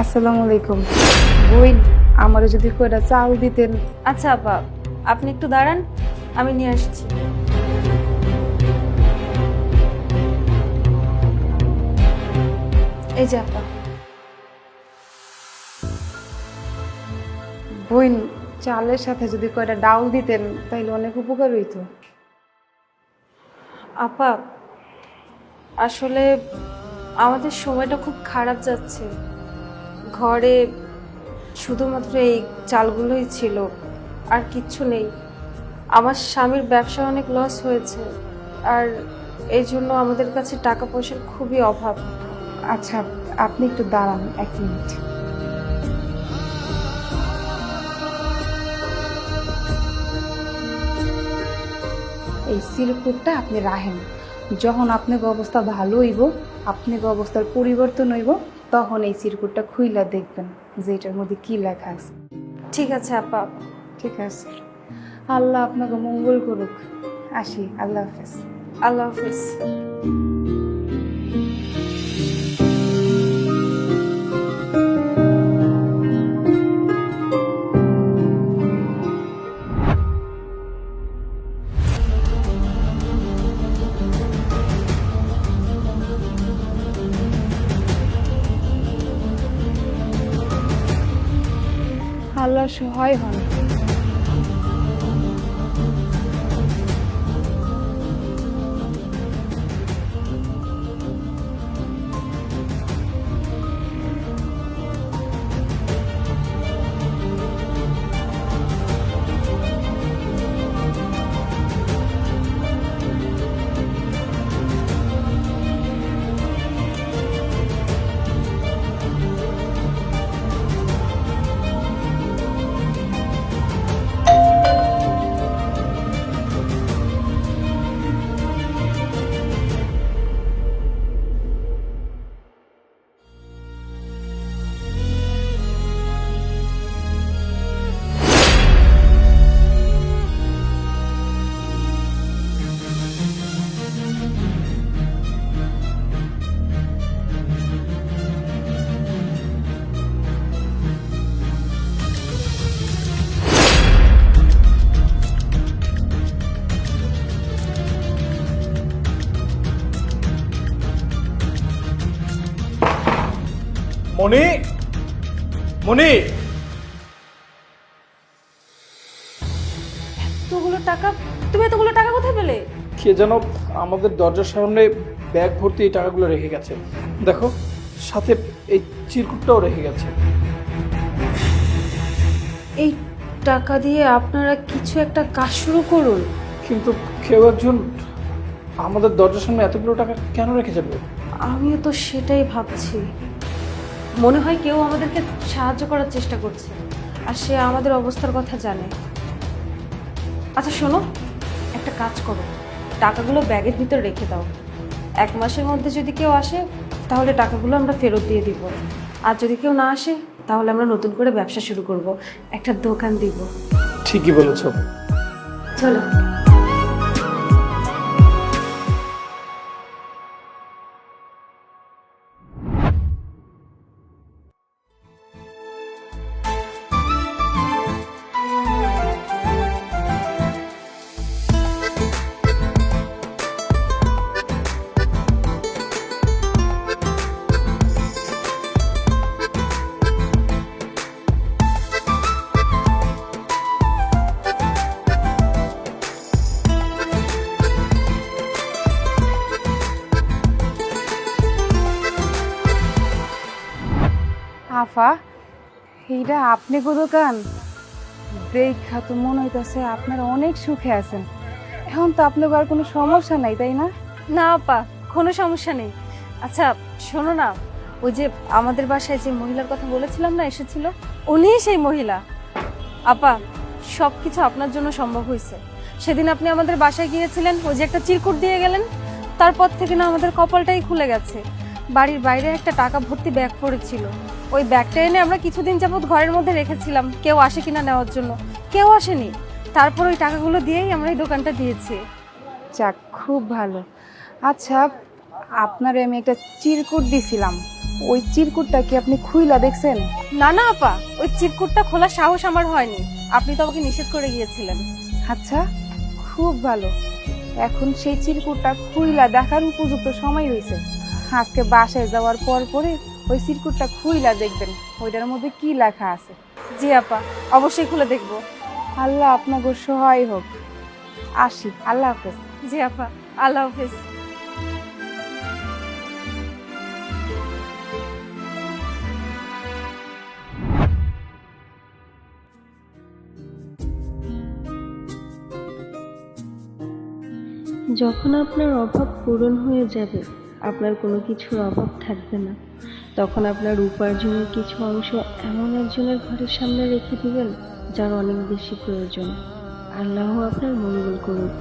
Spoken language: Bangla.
আসসালামু আলাইকুম। বইন, আমারে যদি কয়টা চাল দিতেন। আচ্ছা আপা, আপনি একটু দাঁড়ান, আমি নিয়ে আসছি। এই যে আপা। বইন, চালের সাথে যদি কয়টা ডাউল দিতেন তাইলে অনেক উপকার হইতো। আপা, আসলে আমাদের সময়টা খুব খারাপ যাচ্ছে। ঘরে শুধুমাত্র এই চালগুলোই ছিল, আর কিচ্ছু নেই। আমার স্বামীর ব্যবসায় অনেক লস হয়েছে, আর এই জন্য আমাদের কাছে টাকা পয়সার খুবই অভাব। আচ্ছা, আপনি একটু দাঁড়ান 1 মিনিট। এই সিরকুটটা আপনি রাখেন। যখন আপনার অবস্থা ভালো হইব, আপনার অবস্থার পরিবর্তন হইব, তখন এই সিরকুটটা খুইলা দেখবেন যে এটার মধ্যে কি লেখা আছে। ঠিক আছে আপা। ঠিক আছে, আল্লাহ আপনাকে মঙ্গল করুক। আসি, আল্লাহ হাফেজ। আল্লাহ হাফিজ। আল্লাহ সহায় হন। মনি, মনি, এতগুলো টাকা, তুমি এতগুলো টাকা কোথায় পেলে? কে যেন আমাদের দরজার সামনে ব্যাগ ভর্তি এই টাকাগুলো রেখে গেছে। দেখো, সাথে এই চিরকুটটাও রেখে গেছে। এই টাকা দিয়ে আপনারা কিছু একটা কাজ শুরু করুন। কিন্তু কেউ একজন আমাদের দরজার সামনে এতগুলো টাকা কেন রেখে যাবে? আমিও তো সেটাই ভাবছি। মনে হয় কেউ আমাদেরকে সাহায্য করার চেষ্টা করছে, আর সে আমাদের অবস্থার কথা জানে। আচ্ছা শোনো, একটা কাজ করো, টাকাগুলো ব্যাগের ভিতর রেখে দাও। 1 মাসের মধ্যে যদি কেউ আসে তাহলে টাকাগুলো আমরা ফেরত দিয়ে দিব, আর যদি কেউ না আসে তাহলে আমরা নতুন করে ব্যবসা শুরু করব, একটা দোকান দিব। ঠিকই বলেছো। চলো। আফা, এইটা আপনি গো দোকান? দেখা তো মনে হইতেছে আপনারা অনেক সুখে আছেন। এখন তো আপনার আর কোনো সমস্যা নাই, তাই না? না আপা, কোনো সমস্যা নেই। আচ্ছা শোনো না, ওই যে আমাদের বাসায় যে মহিলার কথা বলেছিলাম না, এসেছিল, উনিই সেই মহিলা। আপা, সব কিছু আপনার জন্য সম্ভব হয়েছে। সেদিন আপনি আমাদের বাসায় গিয়েছিলেন, ওই যে একটা চিরকুট দিয়ে গেলেন, তারপর থেকে না আমাদের কপালটাই খুলে গেছে। বাড়ির বাইরে একটা টাকা ভর্তি ব্যাগ পড়েছিল, ওই ব্যাগটা এনে আমরা কিছুদিন যাবত ঘরের মধ্যে রেখেছিলাম, কেউ আসে কিনা নেওয়ার জন্য। কেউ আসেনি। তারপর ওই টাকাগুলো দিয়েই আমরা এই দোকানটা দিয়েছি। যাক, খুব ভালো। আচ্ছা, আপনারে আমি একটা চিরকুট দিছিলাম, ওই চিরকুটটা কি আপনি খুইলা দেখছেন? না না আপা, ওই চিরকুটটা খোলার সাহস আমার হয়নি। আপনি তো আমাকে নিষেধ করে গিয়েছিলেন। আচ্ছা, খুব ভালো। এখন সেই চিরকুটটা খুইলা দেখার উপযুক্ত সময় হয়েছে। আজকে বাসায় যাওয়ার পর পরে ওই চিরকুটটা খুইলা দেখবেন ওইটার মধ্যে কি লেখা আছে। জি আপা, অবশ্যই খুলে দেখবো। আল্লাহ আপনাকে সহায় হোক। আসি, আল্লাহ হাফেজ। জি আপা, আল্লাহ হাফেজ। যখন আপনার অভাব পূরণ হয়ে যাবে, আপনার কোনো কিছুর অভাব থাকবে না, তখন আপনার উপার্জনের কিছু অংশ এমন একজনের ঘরের সামনে রেখে দিবেন যার অনেক বেশি প্রয়োজন। আল্লাহ আপনার মঙ্গল করুক।